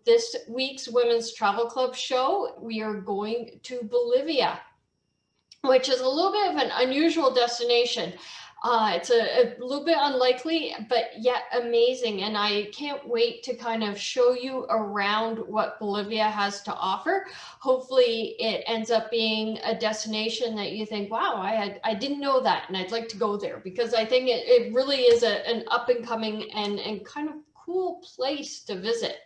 this week's Women's Travel Club show, we are going to Bolivia, which is a little bit of an unusual destination. It's a little bit unlikely, but yet amazing. And I can't wait to kind of show you around what Bolivia has to offer. Hopefully it ends up being a destination that you think, wow, I didn't know that, and I'd like to go there, because I think it really is an up and coming and kind of cool place to visit.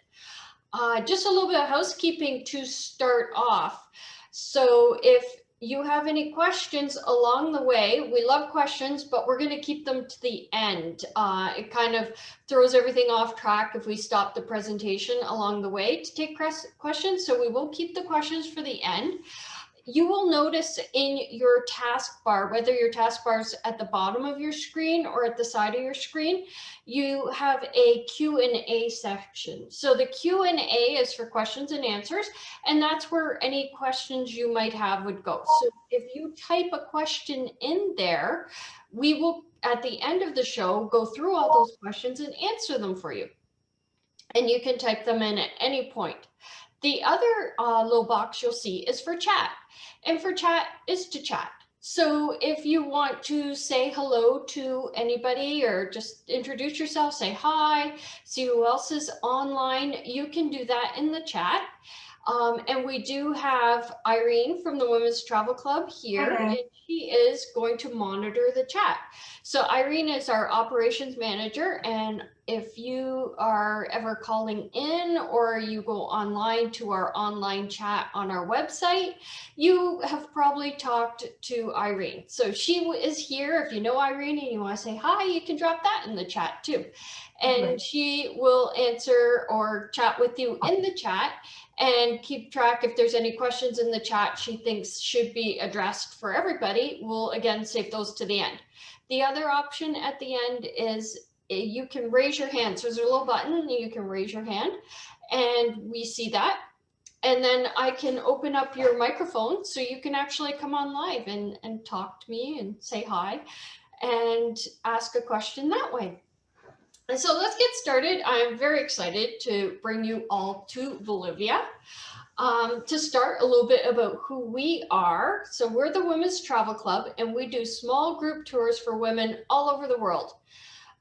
Just a little bit of housekeeping to start off. So if you have any questions along the way, we love questions, but we're going to keep them to the end. It kind of throws everything off track if we stop the presentation along the way to take questions. So we will keep the questions for the end. You will notice in your taskbar, whether your taskbar is at the bottom of your screen or at the side of your screen, you have a Q&A section. So the Q&A is for questions and answers, and that's where any questions you might have would go. So if you type a question in there, we will, at the end of the show, go through all those questions and answer them for you. And you can type them in at any point. The other little box you'll see is for chat, and for chat is to chat. So if you want to say hello to anybody or just introduce yourself, say hi, see who else is online, you can do that in the chat. And we do have Irene from the Women's Travel Club here, and she is going to monitor the chat. So Irene is our operations manager, and if you are ever calling in or you go online to our online chat on our website, you have probably talked to Irene. So she is here. If you know Irene and you want to say hi, you can drop that in the chat too. And she will answer or chat with you in the chat and keep track if there's any questions in the chat she thinks should be addressed for everybody. We'll again save those to the end. The other option at the end is you can raise your hand. So there's a little button and you can raise your hand, and we see that. And then I can open up your microphone so you can actually come on live and talk to me and say hi and ask a question that way. And so let's get started. I'm very excited to bring you all to Bolivia. To start, a little bit about who we are. So we're the Women's Travel Club, and we do small group tours for women all over the world.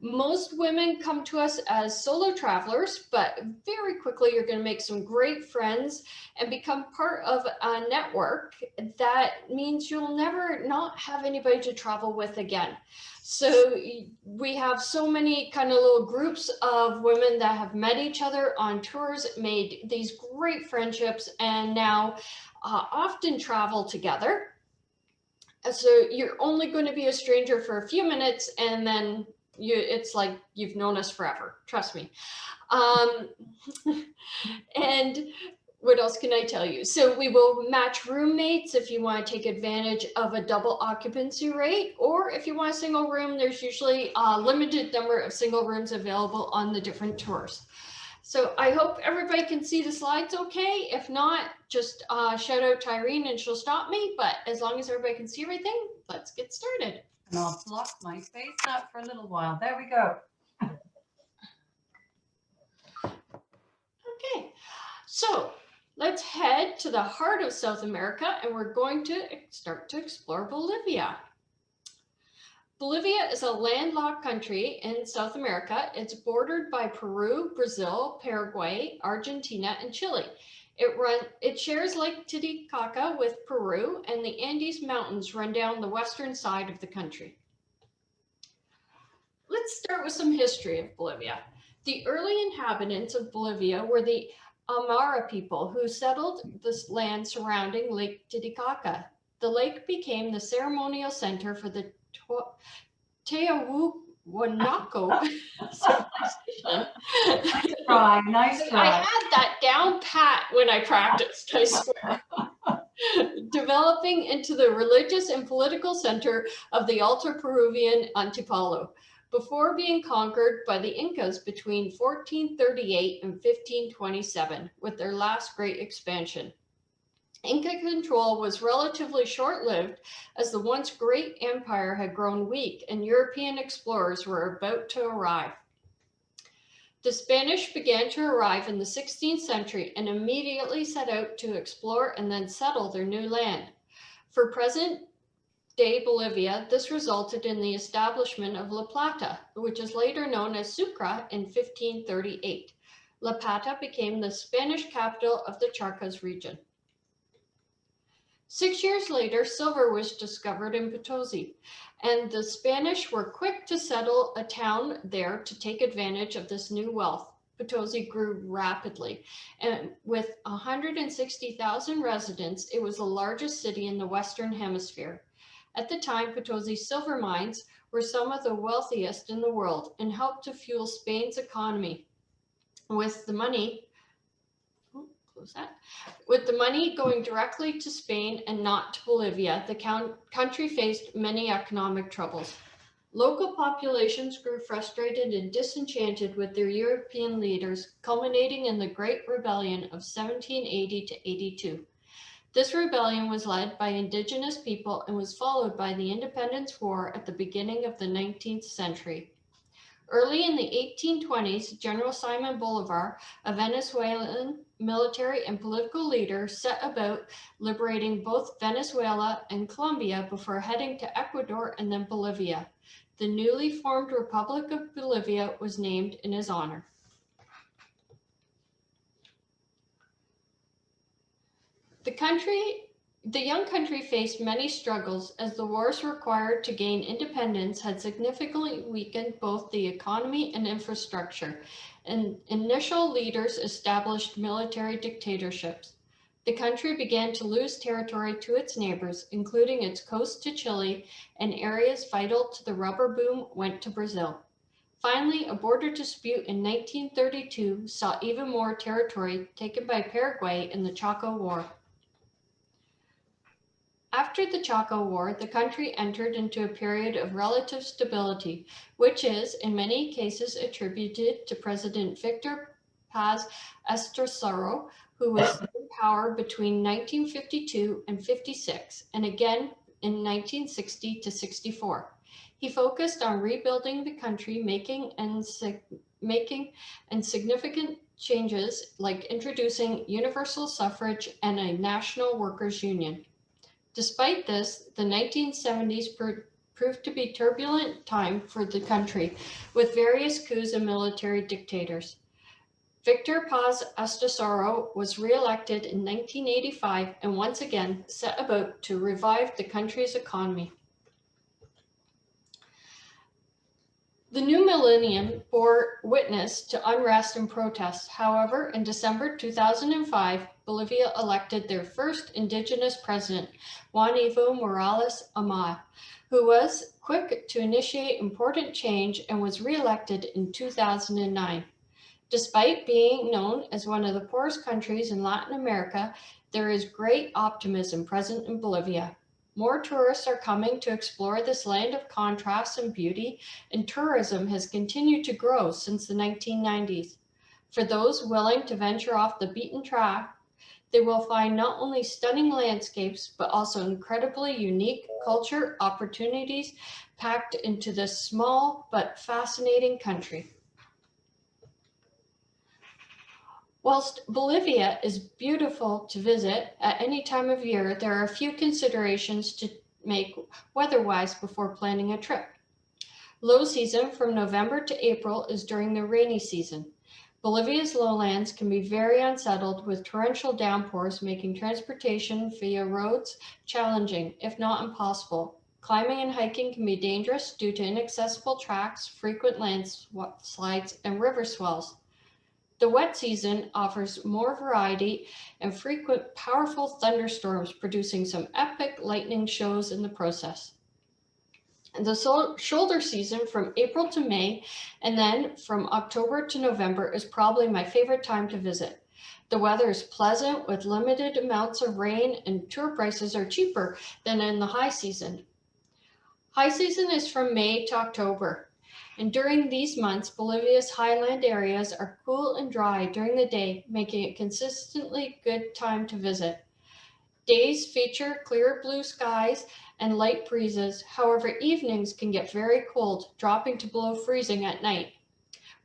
Most women come to us as solo travelers, but very quickly you're going to make some great friends and become part of a network that means you'll never not have anybody to travel with again. So we have so many kind of little groups of women that have met each other on tours, made these great friendships, and now often travel together. So you're only going to be a stranger for a few minutes, and then it's like you've known us forever. Trust me. And what else can I tell you? So we will match roommates if you want to take advantage of a double occupancy rate, or if you want a single room, there's usually a limited number of single rooms available on the different tours. So I hope everybody can see the slides okay. If not, just shout out to Irene and she'll stop me. But as long as everybody can see everything, let's get started. And I'll block my face up for a little while. There we go. Okay, so let's head to the heart of South America, and we're going to start to explore Bolivia. Bolivia is a landlocked country in South America. It's bordered by Peru, Brazil, Paraguay, Argentina, and Chile. It shares Lake Titicaca with Peru, and the Andes Mountains run down the western side of the country. Let's start with some history of Bolivia. The early inhabitants of Bolivia were the Aymara people who settled this land surrounding Lake Titicaca. The lake became the ceremonial center for the Tehuanaco civilization. Nice try. I had that down pat when I practiced, I swear. Developing into the religious and political center of the Alto Peruvian Antipolo, before being conquered by the Incas between 1438 and 1527 with their last great expansion. Inca control was relatively short-lived, as the once great empire had grown weak and European explorers were about to arrive. The Spanish began to arrive in the 16th century and immediately set out to explore and then settle their new land. For present-day Bolivia, this resulted in the establishment of La Plata, which is later known as Sucre in 1538. La Plata became the Spanish capital of the Charcas region. 6 years later, silver was discovered in Potosi, and the Spanish were quick to settle a town there to take advantage of this new wealth. Potosi grew rapidly, and with 160,000 residents, it was the largest city in the Western Hemisphere. At the time, Potosi's silver mines were some of the wealthiest in the world and helped to fuel Spain's economy. With the money going directly to Spain and not to Bolivia, the country faced many economic troubles. Local populations grew frustrated and disenchanted with their European leaders, culminating in the Great Rebellion of 1780 to 82. This rebellion was led by indigenous people and was followed by the Independence War at the beginning of the 19th century. Early in the 1820s, General Simon Bolivar, a Venezuelan military and political leader, set about liberating both Venezuela and Colombia before heading to Ecuador and then Bolivia. The newly formed Republic of Bolivia was named in his honor. The young country faced many struggles as the wars required to gain independence had significantly weakened both the economy and infrastructure, and initial leaders established military dictatorships. The country began to lose territory to its neighbors, including its coast to Chile, and areas vital to the rubber boom went to Brazil. Finally, a border dispute in 1932 saw even more territory taken by Paraguay in the Chaco War. After the Chaco War, the country entered into a period of relative stability, which is, in many cases, attributed to President Victor Paz Estrasero, who was in power between 1952 and 56, and again in 1960 to 64. He focused on rebuilding the country, making significant changes like introducing universal suffrage and a national workers' union. Despite this, the 1970s proved to be a turbulent time for the country, with various coups and military dictators. Victor Paz Estrasero was re-elected in 1985 and once again set about to revive the country's economy. The new millennium bore witness to unrest and protests. However, in December 2005, Bolivia elected their first indigenous president, Juan Evo Morales Amaya, who was quick to initiate important change and was re-elected in 2009. Despite being known as one of the poorest countries in Latin America, there is great optimism present in Bolivia. More tourists are coming to explore this land of contrast and beauty, and tourism has continued to grow since the 1990s. For those willing to venture off the beaten track, they will find not only stunning landscapes, but also incredibly unique culture opportunities packed into this small but fascinating country. Whilst Bolivia is beautiful to visit at any time of year, there are a few considerations to make weather-wise before planning a trip. Low season from November to April is during the rainy season. Bolivia's lowlands can be very unsettled with torrential downpours, making transportation via roads challenging, if not impossible. Climbing and hiking can be dangerous due to inaccessible tracks, frequent landslides, and river swells. The wet season offers more variety and frequent powerful thunderstorms, producing some epic lightning shows in the process. And the shoulder season from April to May and then from October to November is probably my favorite time to visit. The weather is pleasant with limited amounts of rain, and tour prices are cheaper than in the high season. High season is from May to October. And during these months, Bolivia's highland areas are cool and dry during the day, making it consistently good time to visit. Days feature clear blue skies and light breezes. However, evenings can get very cold, dropping to below freezing at night.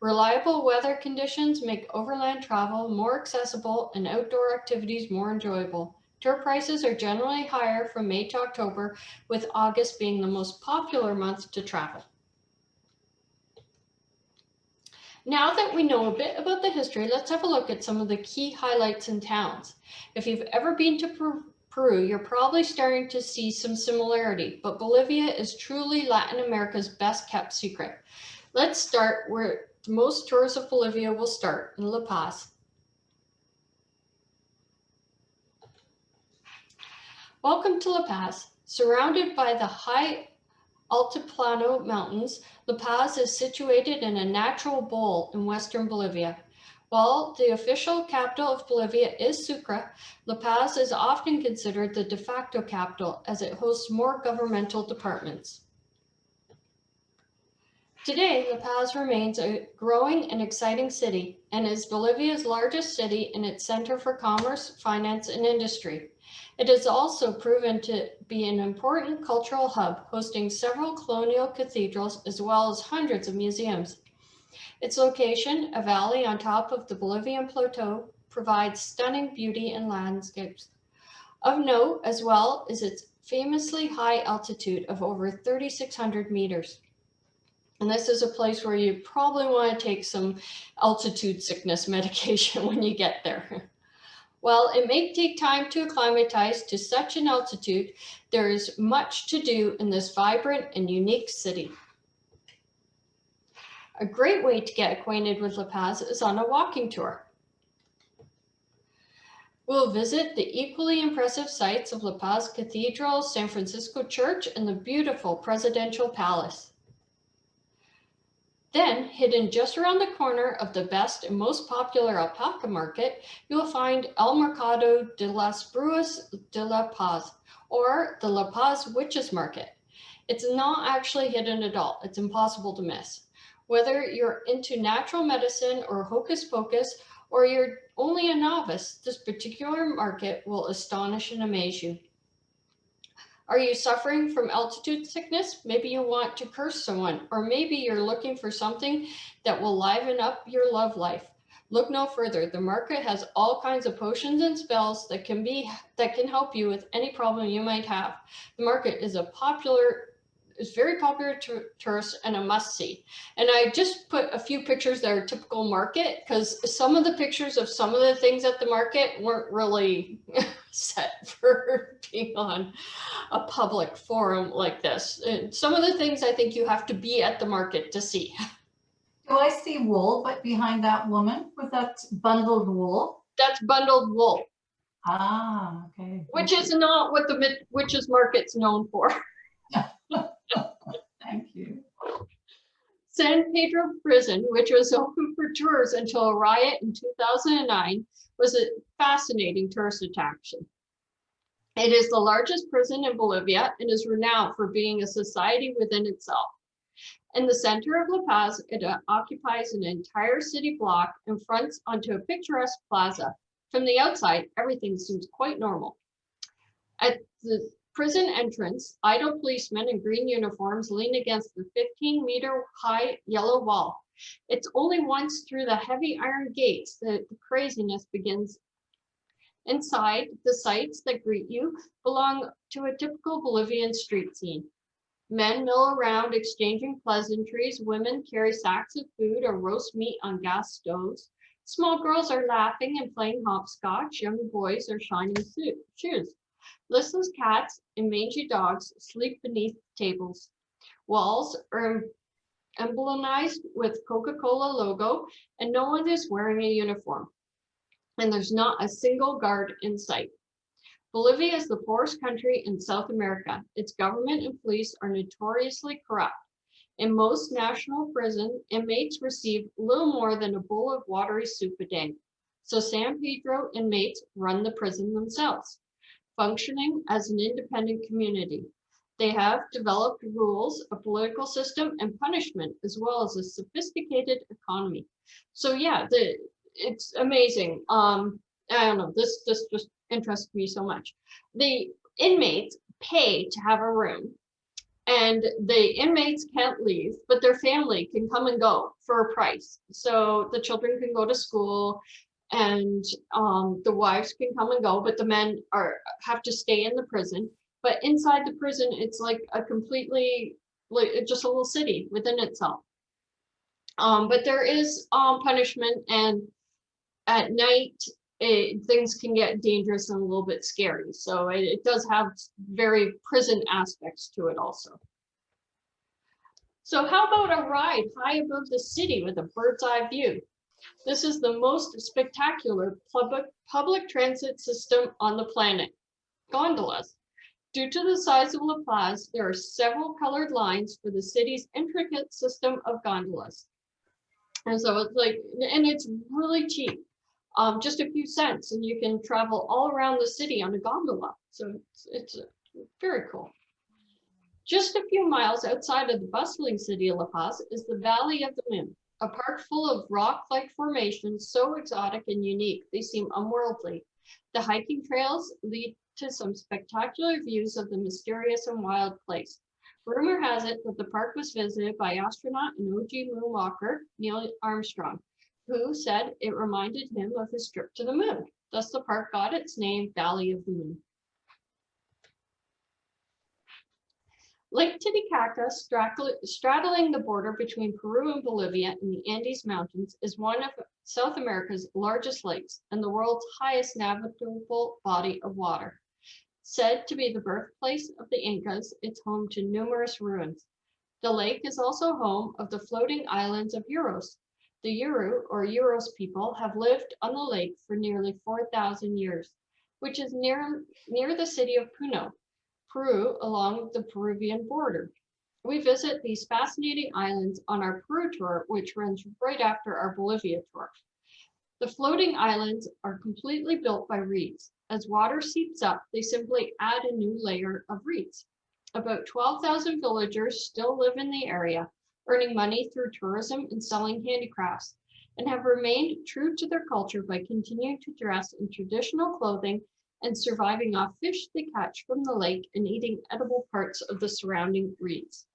Reliable weather conditions make overland travel more accessible and outdoor activities more enjoyable. Tour prices are generally higher from May to October, with August being the most popular month to travel. Now that we know a bit about the history, let's have a look at some of the key highlights in towns. If you've ever been to Peru, you're probably starting to see some similarity, but Bolivia is truly Latin America's best kept secret. Let's start where most tours of Bolivia will start, in La Paz. Welcome to La Paz. Surrounded by the high Altiplano Mountains, La Paz is situated in a natural bowl in western Bolivia. While the official capital of Bolivia is Sucre, La Paz is often considered the de facto capital as it hosts more governmental departments. Today, La Paz remains a growing and exciting city and is Bolivia's largest city in its center for commerce, finance, and industry. It has also proven to be an important cultural hub, hosting several colonial cathedrals as well as hundreds of museums. Its location, a valley on top of the Bolivian plateau, provides stunning beauty and landscapes. Of note, as well, is its famously high altitude of over 3,600 meters. And this is a place where you probably want to take some altitude sickness medication when you get there. While it may take time to acclimatize to such an altitude, there is much to do in this vibrant and unique city. A great way to get acquainted with La Paz is on a walking tour. We'll visit the equally impressive sites of La Paz Cathedral, San Francisco Church, and the beautiful Presidential Palace. Then, hidden just around the corner of the best and most popular alpaca market, you will find El Mercado de las Brujas de La Paz, or the La Paz Witches Market. It's not actually hidden at all. It's impossible to miss. Whether you're into natural medicine or hocus pocus, or you're only a novice, this particular market will astonish and amaze you. Are you suffering from altitude sickness? Maybe you want to curse someone, or maybe you're looking for something that will liven up your love life. Look no further. The market has all kinds of potions and spells that can help you with any problem you might have. The market is very popular to tourists and a must-see. And I just put a few pictures that are typical market, because some of the pictures of some of the things at the market weren't really set for being on a public forum like this. And some of the things I think you have to be at the market to see. Do I see wool but behind that woman with that bundled wool? That's bundled wool. Ah, okay. Which is not what the witches market's known for. Thank you. San Pedro Prison, which was open for tours until a riot in 2009, was a fascinating tourist attraction. It is the largest prison in Bolivia and is renowned for being a society within itself. In the center of La Paz, it occupies an entire city block and fronts onto a picturesque plaza. From the outside, everything seems quite normal. At the prison entrance, idle policemen in green uniforms lean against the 15-meter-high yellow wall. It's only once through the heavy iron gates that the craziness begins. Inside, the sights that greet you belong to a typical Bolivian street scene. Men mill around exchanging pleasantries, women carry sacks of food or roast meat on gas stoves. Small girls are laughing and playing hopscotch, young boys are shining shoes. Listless cats and mangy dogs sleep beneath tables. Walls are emblemized with Coca-Cola logo, and no one is wearing a uniform. And there's not a single guard in sight. Bolivia is the poorest country in South America. Its government and police are notoriously corrupt. In most national prison, inmates receive little more than a bowl of watery soup a day. So San Pedro inmates run the prison themselves, functioning as an independent community. They have developed rules, a political system, and punishment, as well as a sophisticated economy. So yeah, it's amazing. I don't know, this just interests me so much. The inmates pay to have a room, And the inmates can't leave, but their family can come and go for a price. So the children can go to school, and the wives can come and go, but the men have to stay in the prison. But inside the prison, it's like a completely, like just a little city within itself. But there is punishment, and at night things can get dangerous and a little bit scary. So it does have very prison aspects to it also. So how about a ride high above the city with a bird's eye view? This is the most spectacular public transit system on the planet, gondolas. Due to the size of La Paz, there are several colored lines for the city's intricate system of gondolas. And so it's like, and it's really cheap, just a few cents, and you can travel all around the city on a gondola. So it's very cool. Just a few miles outside of the bustling city of La Paz is the Valley of the Moon, a park full of rock-like formations so exotic and unique they seem unworldly. The hiking trails lead to some spectacular views of the mysterious and wild place. Rumor has it that the park was visited by astronaut and OG moonwalker Neil Armstrong, who said it reminded him of his trip to the moon. Thus the park got its name, Valley of the Moon. Lake Titicaca, straddling the border between Peru and Bolivia in the Andes Mountains, is one of South America's largest lakes and the world's highest navigable body of water. Said to be the birthplace of the Incas, it's home to numerous ruins. The lake is also home of the floating islands of Uros. The Yuru, or Uros people, have lived on the lake for nearly 4,000 years, which is near the city of Puno, Peru, along the Peruvian border. We visit these fascinating islands on our Peru tour, which runs right after our Bolivia tour. The floating islands are completely built by reeds. As water seeps up, they simply add a new layer of reeds. About 12,000 villagers still live in the area, earning money through tourism and selling handicrafts, and have remained true to their culture by continuing to dress in traditional clothing and surviving off fish they catch from the lake and eating edible parts of the surrounding reeds.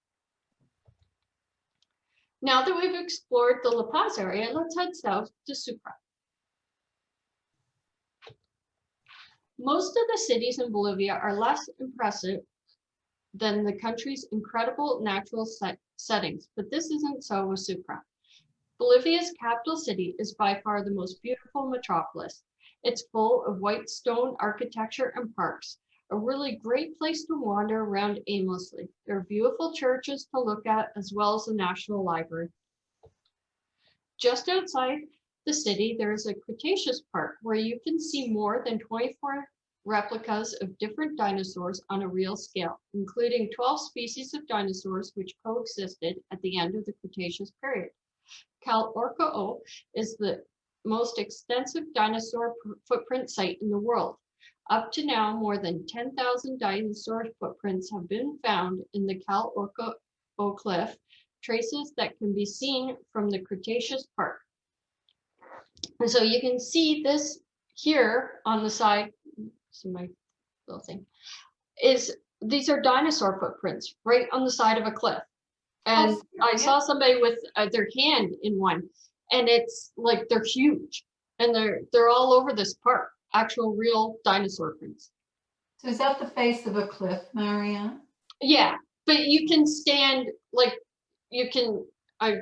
Now that we've explored the La Paz area, let's head south to Sucre. Most of the cities in Bolivia are less impressive than the country's incredible natural settings, but this isn't so with Sucre. Bolivia's capital city is by far the most beautiful metropolis. It's full of white stone architecture and parks, a really great place to wander around aimlessly. There are beautiful churches to look at, as well as the National Library. Just outside the city, there is a Cretaceous Park where you can see more than 24 replicas of different dinosaurs on a real scale, including 12 species of dinosaurs which coexisted at the end of the Cretaceous period. Cal Orco is the most extensive dinosaur footprint site in the world. Up to now, more than 10,000 dinosaur footprints have been found in the Cal Orco cliff, traces that can be seen from the Cretaceous Park. And so you can see this here on the side, so my little thing, these are dinosaur footprints right on the side of a cliff. And I saw somebody with their hand in one, and it's like they're huge, and they're all over this park, actual real dinosaur prints. So is that the face of a cliff, Marianne? Yeah, but you can stand, like you can, I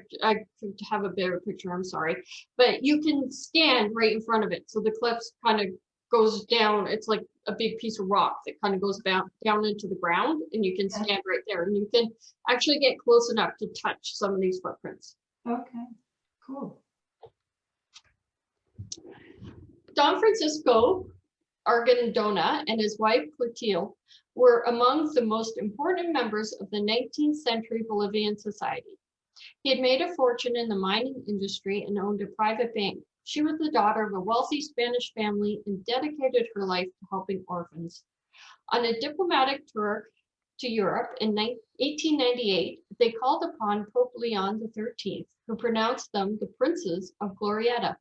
could have a better picture, I'm sorry, but you can stand right in front of it. So the cliff kind of goes down, it's like a big piece of rock that kind of goes down into the ground, and you can stand right there, and you can actually get close enough to touch some of these footprints. Okay, cool. Don Francisco Argandona and his wife Clotilde were among the most important members of the 19th century Bolivian society. He had made a fortune in the mining industry and owned a private bank. She was the daughter of a wealthy Spanish family and dedicated her life to helping orphans. On a diplomatic tour to Europe in 1898, they called upon Pope Leon XIII, who pronounced them the Princes of Glorieta.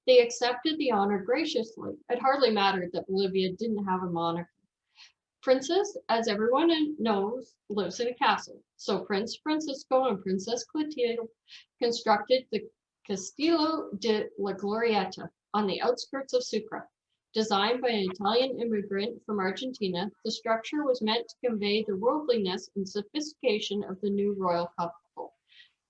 They accepted the honor graciously. It hardly mattered that Bolivia didn't have a monarchy. Princess, as everyone knows, lives in a castle. So Prince Francisco and Princess Clotilde constructed the Castillo de La Glorieta on the outskirts of Sucre. Designed by an Italian immigrant from Argentina, the structure was meant to convey the worldliness and sophistication of the new royal couple.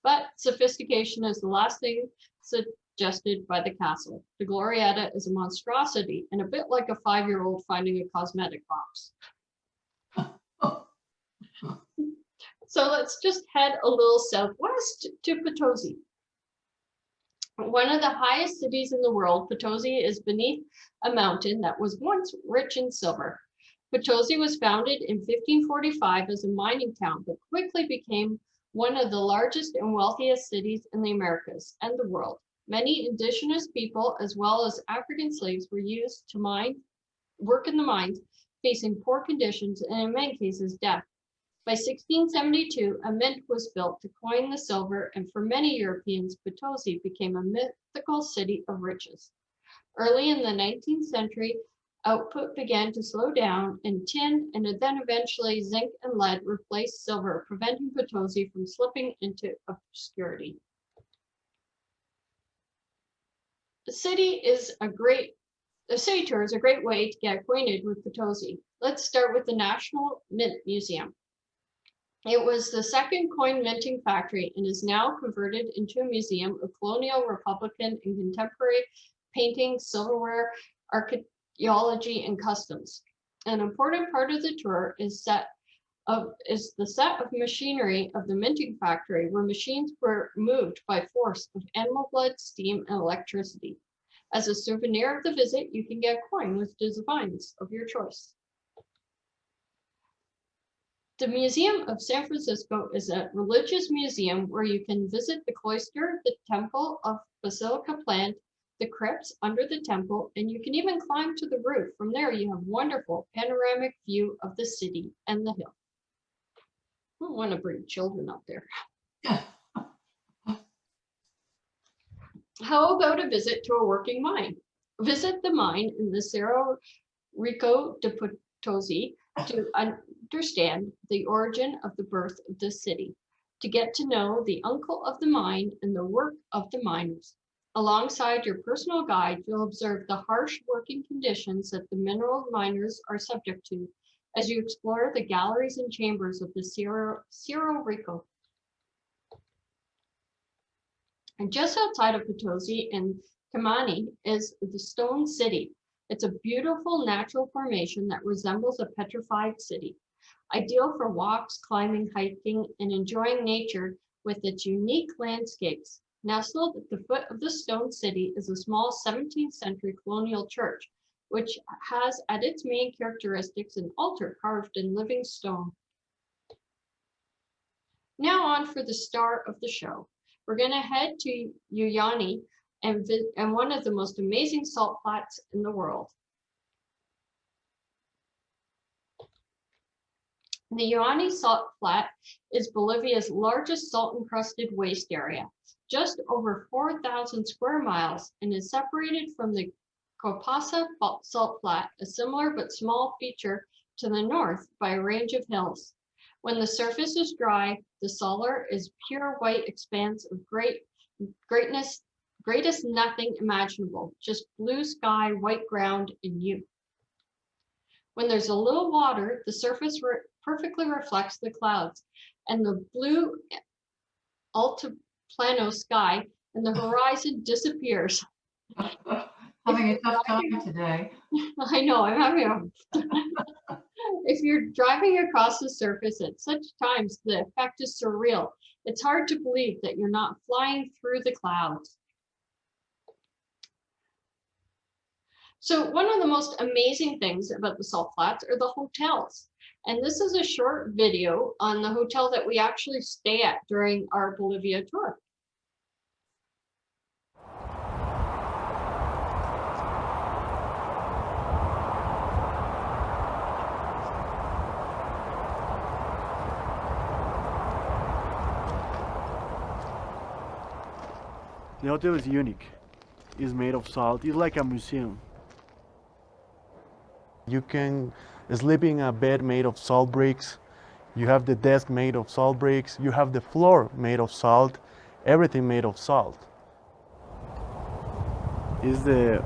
But sophistication is the last thing suggested by the castle. The Glorieta is a monstrosity and a bit like a 5-year-old finding a cosmetic box. So let's just head a little southwest to Potosi. One of the highest cities in the world, Potosi is beneath a mountain that was once rich in silver. Potosi was founded in 1545 as a mining town, but quickly became one of the largest and wealthiest cities in the Americas and the world. Many indigenous people, as well as African slaves, were used to work in the mines, facing poor conditions and in many cases death. By 1672, a mint was built to coin the silver, and for many Europeans, Potosi became a mythical city of riches. Early in the 19th century, output began to slow down, and tin and then eventually zinc and lead replaced silver, preventing Potosi from slipping into obscurity. The city tour is a great way to get acquainted with Potosi. Let's start with the National Mint Museum. It was the second coin minting factory and is now converted into a museum of colonial, Republican, and contemporary painting, silverware, archaeology, and customs. An important part of the tour is the set of machinery of the minting factory, where machines were moved by force of animal blood, steam, and electricity. As a souvenir of the visit, you can get a coin with designs of your choice. The Museum of San Francisco is a religious museum where you can visit the cloister, the temple of Basilica Plant, the crypts under the temple, and you can even climb to the roof. From there, you have a wonderful panoramic view of the city and the hill. I don't want to bring children up there. How about a visit to a working mine? Visit the mine in the Cerro Rico de Potosi to understand the origin of the birth of the city, to get to know the uncle of the mine and the work of the miners. Alongside your personal guide, you'll observe the harsh working conditions that the mineral miners are subject to as you explore the galleries and chambers of the Cerro Rico. And just outside of Potosi in Kamani is the Stone City. It's a beautiful natural formation that resembles a petrified city, ideal for walks, climbing, hiking, and enjoying nature with its unique landscapes. Nestled at the foot of the Stone City is a small 17th century colonial church, which has at its main characteristics an altar carved in living stone. Now on for the star of the show. We're going to head to Uyuni and one of the most amazing salt flats in the world. The Uyuni salt flat is Bolivia's largest salt-encrusted waste area, just over 4,000 square miles, and is separated from the Copasa salt flat, a similar but small feature to the north, by a range of hills. When the surface is dry, the Salar is pure white expanse of greatest nothing imaginable, just blue sky, white ground, and you. When there's a little water, the surface perfectly reflects the clouds, and the blue altiplano sky and the horizon disappears. Having a tough time today. I know, I'm having a... If you're driving across the surface at such times, the effect is surreal. It's hard to believe that you're not flying through the clouds. So one of the most amazing things about the salt flats are the hotels. And this is a short video on the hotel that we actually stay at during our Bolivia tour. The hotel is unique. It's made of salt. It's like a museum. You can sleep in a bed made of salt bricks. You have the desk made of salt bricks. You have the floor made of salt. Everything made of salt. It's the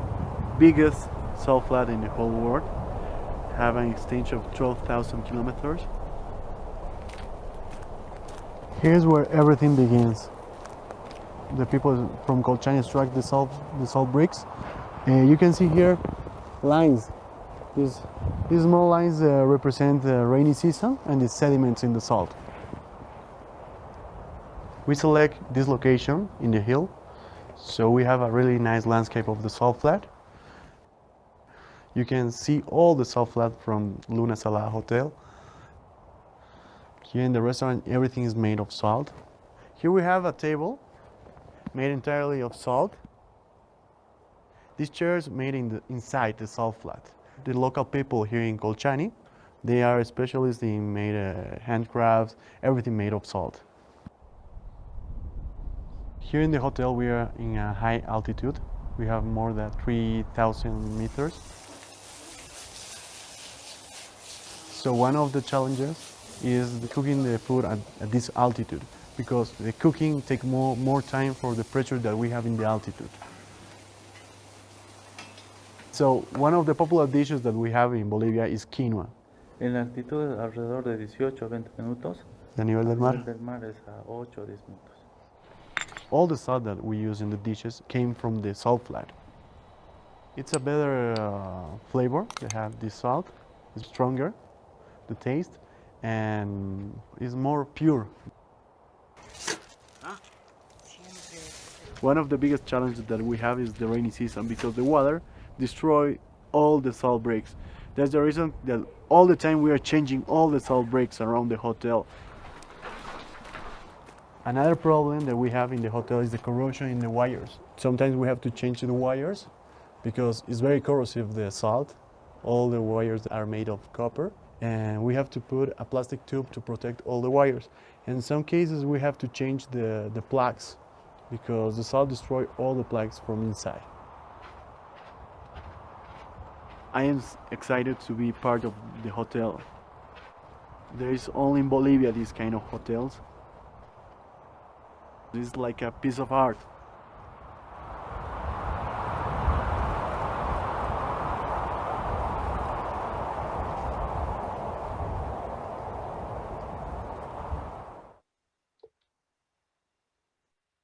biggest salt flat in the whole world. Have an extension of 12,000 kilometers. Here's where everything begins. The people from Colchane extract the salt bricks. You can see here lines. These small lines represent the rainy season and the sediments in the salt. We select this location in the hill, so we have a really nice landscape of the salt flat. You can see all the salt flat from Luna Sala Hotel. Here in the restaurant, everything is made of salt. Here we have a table made entirely of salt. These chairs made inside the salt flat. The local people here in Colchane, they are specialists in made handcrafts, everything made of salt. Here in the hotel, we are in a high altitude. We have more than 3,000 meters. So one of the challenges is cooking the food at this altitude, because the cooking takes more time for the pressure that we have in the altitude. So one of the popular dishes that we have in Bolivia is quinoa. En la altitud alrededor de 18 a 20 minutos. ¿De nivel del mar? El nivel del mar es a 8 o 10 minutos. All the salt that we use in the dishes came from the salt flat. It's a better flavor to have this salt. It's stronger, the taste, and is more pure. One of the biggest challenges that we have is the rainy season, because the water destroys all the salt bricks. That's the reason that all the time we are changing all the salt bricks around the hotel. Another problem that we have in the hotel is the corrosion in the wires. Sometimes we have to change the wires because it's very corrosive, the salt. All the wires are made of copper, and we have to put a plastic tube to protect all the wires. In some cases we have to change the plugs because the salt destroys all the plugs from inside. I am excited to be part of the hotel. There is only in Bolivia these kind of hotels. It's like a piece of art.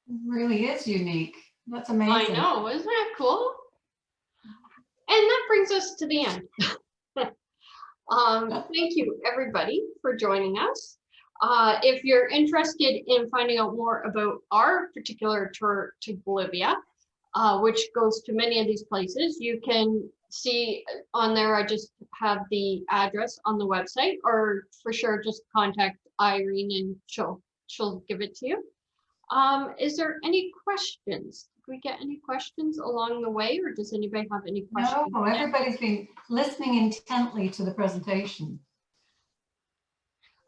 It really is unique. That's amazing. I know, isn't that cool? And that brings us to the end. Thank you, everybody, for joining us. If you're interested in finding out more about our particular tour to Bolivia, which goes to many of these places, you can see on there, I just have the address on the website, or for sure, just contact Irene and she'll give it to you. Is there any questions? Did we get any questions along the way, or does anybody have any questions? No, everybody's been listening intently to the presentation.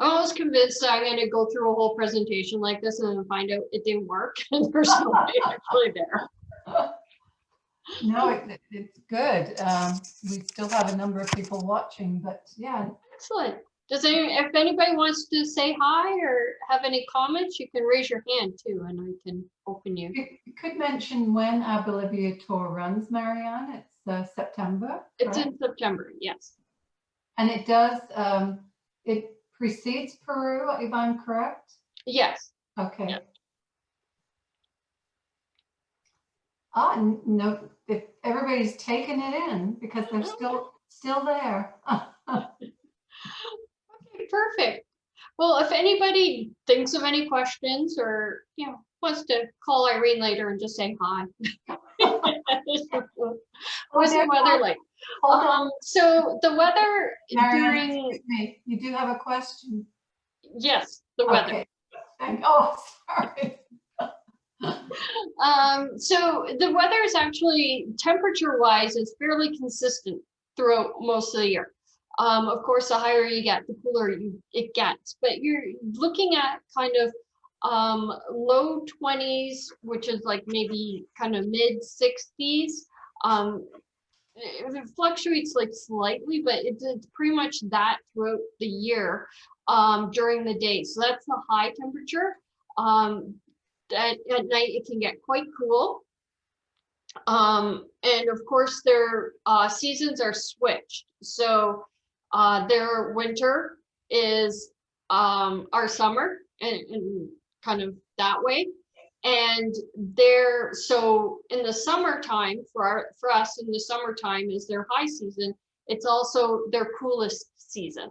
I was convinced that I'm going to go through a whole presentation like this and then find out it didn't work and there's nobody actually there. No, it's good. We still have a number of people watching, but yeah. Excellent. If anybody wants to say hi or have any comments, you can raise your hand too, and I can open you. You could mention when our Bolivia tour runs, Marianne. It's September. It's correct? in September, yes. And it does, it precedes Peru, if I'm correct? Yes. Okay. Yeah. No, if everybody's taken it in because they're still there. Okay, perfect. Well, if anybody thinks of any questions or wants to call Irene later and just say hi. What's the weather like? So the weather Marianne, during excuse me, you do have a question? yes, the weather. Okay. Oh, sorry. So the weather is actually temperature-wise is fairly consistent throughout most of the year. Of course, the higher you get, the cooler it gets. But you're looking at kind of low 20s, which is like maybe kind of mid 60s. it fluctuates like slightly, but it's pretty much that throughout the year during the day. So that's the high temperature. At night it can get quite cool. And of course their seasons are switched. So their winter is our summer and kind of that way. And so in the summertime for us in the summertime is their high season. It's also their coolest season,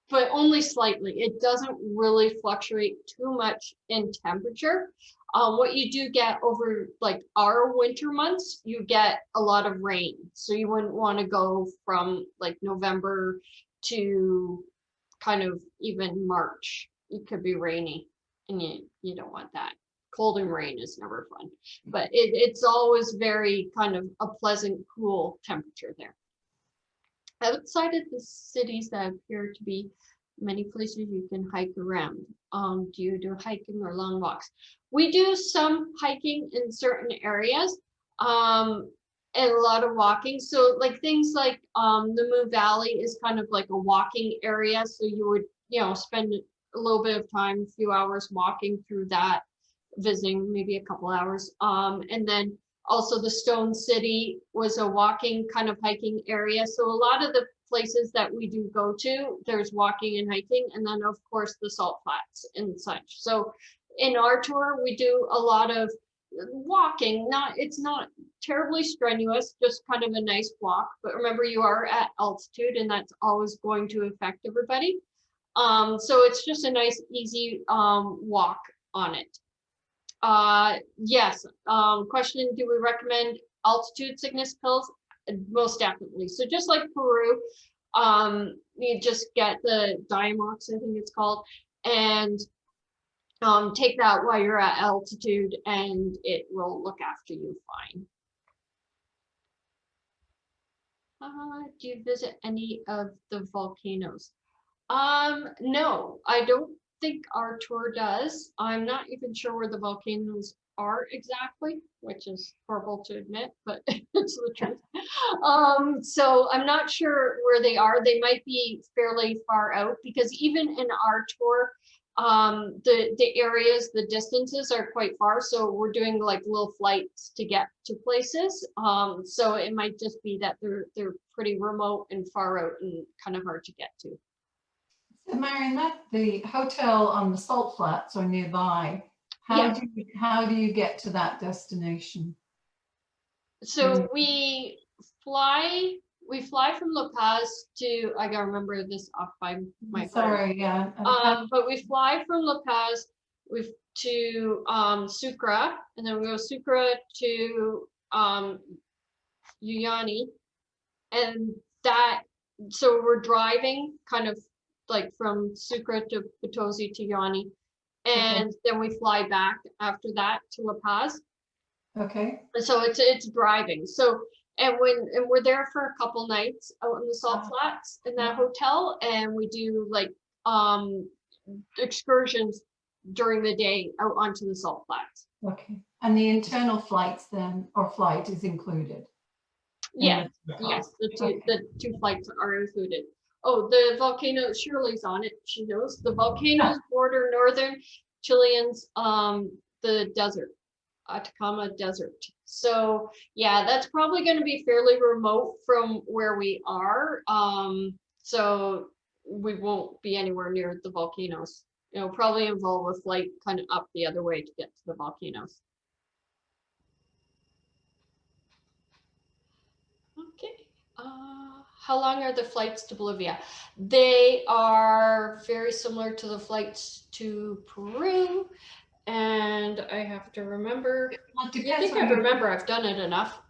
but only slightly. It doesn't really fluctuate too much in temperature. What you do get over like our winter months, you get a lot of rain. So you wouldn't want to go from like November to kind of even March. It could be rainy and you don't want that. Cold and rain is never fun, but it's always very kind of a pleasant, cool temperature there. Outside of the cities, that appear to be many places you can hike around. Do you do hiking or long walks? We do some hiking in certain areas, and a lot of walking. So like things like the Moon Valley is kind of like a walking area. So you would, spend a little bit of time, a few hours walking through that, visiting maybe a couple hours. And then also the Stone City was a walking kind of hiking area. So a lot of the places that we do go to, there's walking and hiking, and then of course the salt flats and such. So in our tour, we do a lot of walking. It's not terribly strenuous, just kind of a nice walk. But remember, you are at altitude, and that's always going to affect everybody. So it's just a nice, easy walk on it. Yes. Question, do we recommend altitude sickness pills? Most definitely. So just like Peru, you just get the Diamox, I think it's called, and take that while you're at altitude and it will look after you fine. Do you visit any of the volcanoes? No, I don't think our tour does. I'm not even sure where the volcanoes are exactly, which is horrible to admit, but it's the truth. So I'm not sure where they are. They might be fairly far out, because even in our tour, the areas, the distances are quite far. So we're doing like little flights to get to places. So it might just be that they're pretty remote and far out and kind of hard to get to. So Marion, the hotel on the salt flats or nearby, how do you get to that destination? So we fly from La Paz to, I gotta remember this off by my Sorry, yeah. but we fly from La Paz to Sucre, and then we go Sucre to Uyuni, and so we're driving kind of like from Sucre to Potosi to Uyuni, and then we fly back after that to La Paz. Okay. So it's driving. So and we're there for a couple nights out in the salt flats in that hotel, and we do like excursions during the day out onto the salt flats. Okay. And the internal flights then, or flight, is included? Yeah. Yes, the two flights are included. Oh, the volcano, Shirley's on it. She knows the volcanoes border northern Chileans, the desert. Atacama Desert. So yeah, that's probably going to be fairly remote from where we are. So we won't be anywhere near the volcanoes. Probably involve a flight kind of up the other way to get to the volcanoes. Okay. How long are the flights to Bolivia? They are very similar to the flights to Peru. And I have to remember. Well, I've done it enough.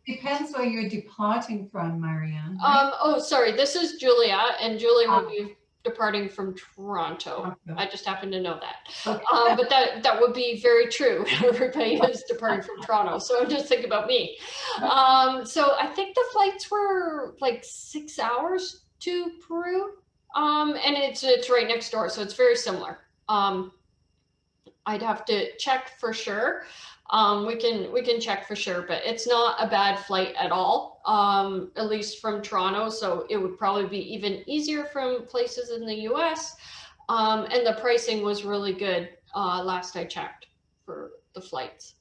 Depends where you're departing from, Marianne. Right? Oh, sorry. This is Julia, and Julia will be departing from Toronto. I just happen to know that. Okay. But that would be very true. Everybody is departing from Toronto, so I'm just thinking about me. So I think the flights were like 6 hours to Peru, and it's right next door, so it's very similar. I'd have to check for sure. We can check for sure, but it's not a bad flight at all, at least from Toronto. So it would probably be even easier from places in the US. And the pricing was really good last I checked for the flights.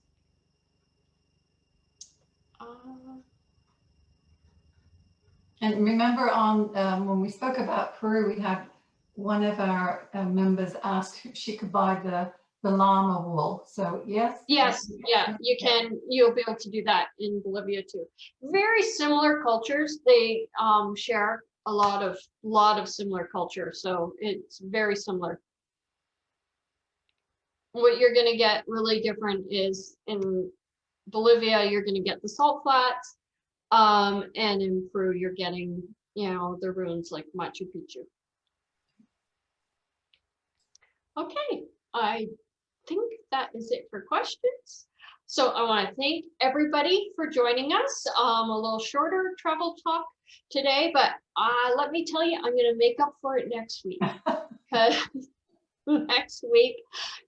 And remember on when we spoke about Peru, we had one of our members ask if she could buy the llama wool. So yes. Yes, yeah, you can. You'll be able to do that in Bolivia too. Very similar cultures. They share a lot of similar culture, so it's very similar. What you're going to get really different is in Bolivia, you're going to get the salt flats, and in Peru, you're getting, you know, the ruins like Machu Picchu. Okay, I think that is it for questions. So I want to thank everybody for joining us. A little shorter travel talk today, but let me tell you, I'm going to make up for it next week. Because next week,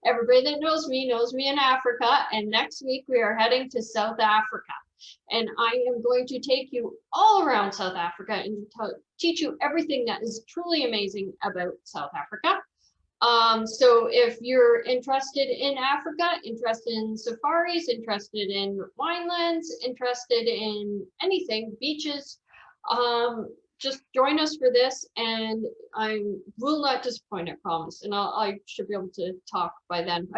everybody that knows me in Africa, and next week we are heading to South Africa. And I am going to take you all around South Africa and teach you everything that is truly amazing about South Africa. So if you're interested in Africa, interested in safaris, interested in winelands, interested in anything, beaches, just join us for this, and I will not disappoint, I promise. And I should be able to talk by then.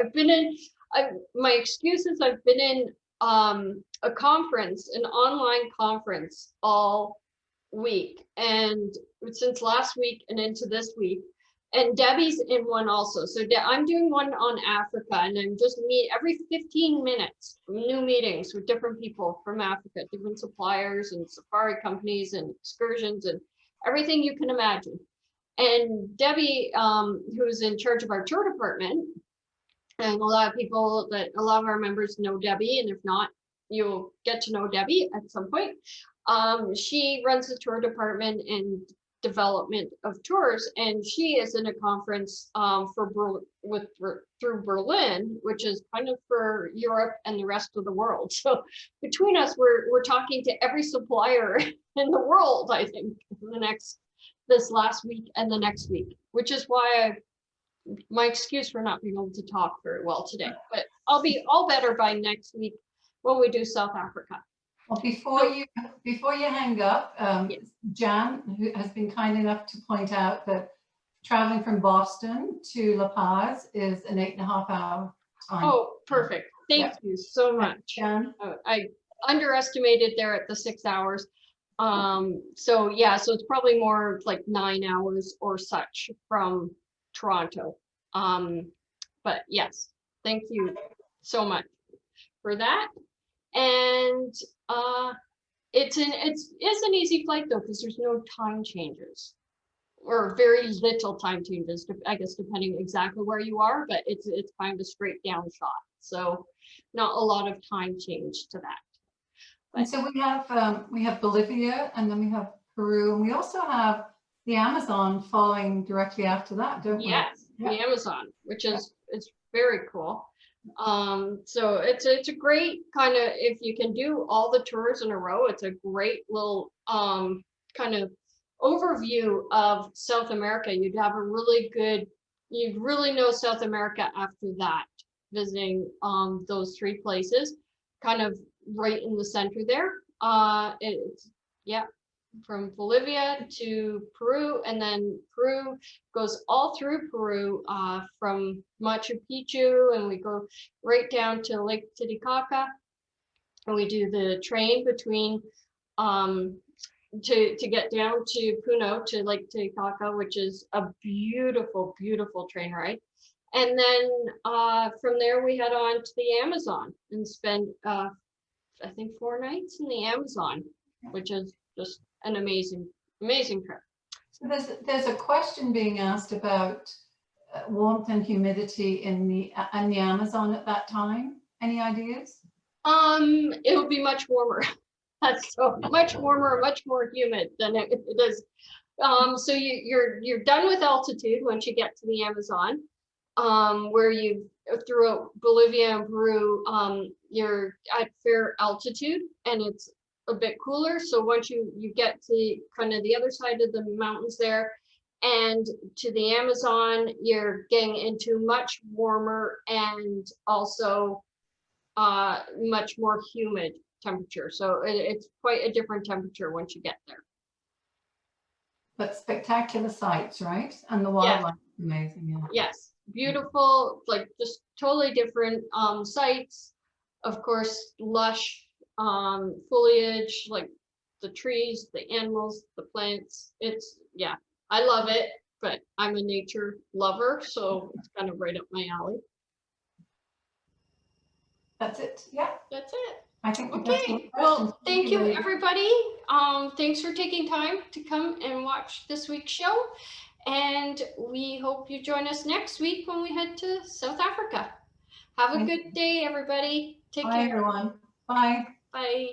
My excuse is I've been in a conference, an online conference all week, and since last week and into this week. And Debbie's in one also. So I'm doing one on Africa, and I'm just every 15 minutes, new meetings with different people from Africa, different suppliers and safari companies and excursions and everything you can imagine. And Debbie, who's in charge of our tour department, and a lot of our members know Debbie, and if not, you'll get to know Debbie at some point. She runs the tour department and development of tours, and she is in a conference through Berlin, which is kind of for Europe and the rest of the world. So between us, we're talking to every supplier in the world, I think, this last week and the next week, which is why my excuse for not being able to talk very well today. But I'll be all better by next week when we do South Africa. Well, before you hang up, Yes. Jan, who has been kind enough to point out that traveling from Boston to La Paz is an 8.5 hour time. Oh, perfect. Thank you so much. Jan? I underestimated there at the 6 hours. So yeah, so it's probably more like 9 hours or such from Toronto. But yes, thank you so much for that. And it's an easy flight though, because there's no time changes, or very little time changes, I guess, depending exactly where you are, but it's kind of a straight down shot. So not a lot of time change to that. But, and so we have Bolivia, and then we have Peru, and we also have the Amazon following directly after that, don't we? yes, the Amazon, which is it's very cool. So it's a great kind of, if you can do all the tours in a row, it's a great little kind of overview of South America. You'd really know South America after that, visiting those 3 places, kind of right in the center there. From Bolivia to Peru, and then Peru goes all through Peru from Machu Picchu, and we go right down to Lake Titicaca, and we do the train between to get down to Puno to Lake Titicaca, which is a beautiful, beautiful train ride. And then from there we head on to the Amazon and spend I think 4 nights in the Amazon, which is just an amazing trip. So there's a question being asked about warmth and humidity in the Amazon at that time. Any ideas? It'll be much warmer. That's so much warmer, much more humid than it is. So you're done with altitude once you get to the Amazon, where throughout Bolivia and Peru, you're at fair altitude and it's a bit cooler. So once you get to kind of the other side of the mountains there and to the Amazon, you're getting into much warmer and also much more humid temperature. So it's quite a different temperature once you get there. But spectacular sights, right? And the wildlife is amazing. Yeah. Yes, beautiful, like just totally different sights. Of course, lush foliage, like the trees, the animals, the plants. It's, yeah, I love it, but I'm a nature lover, so it's kind of right up my alley. That's it. Yeah. That's it. I think we've got some Okay, questions. well, thank you, Maria. everybody. Thanks for taking time to come and watch this week's show. And we hope you join us next week when we head to South Africa. Have a Thank good day, everybody. Take Bye, care. everyone. Bye. Bye.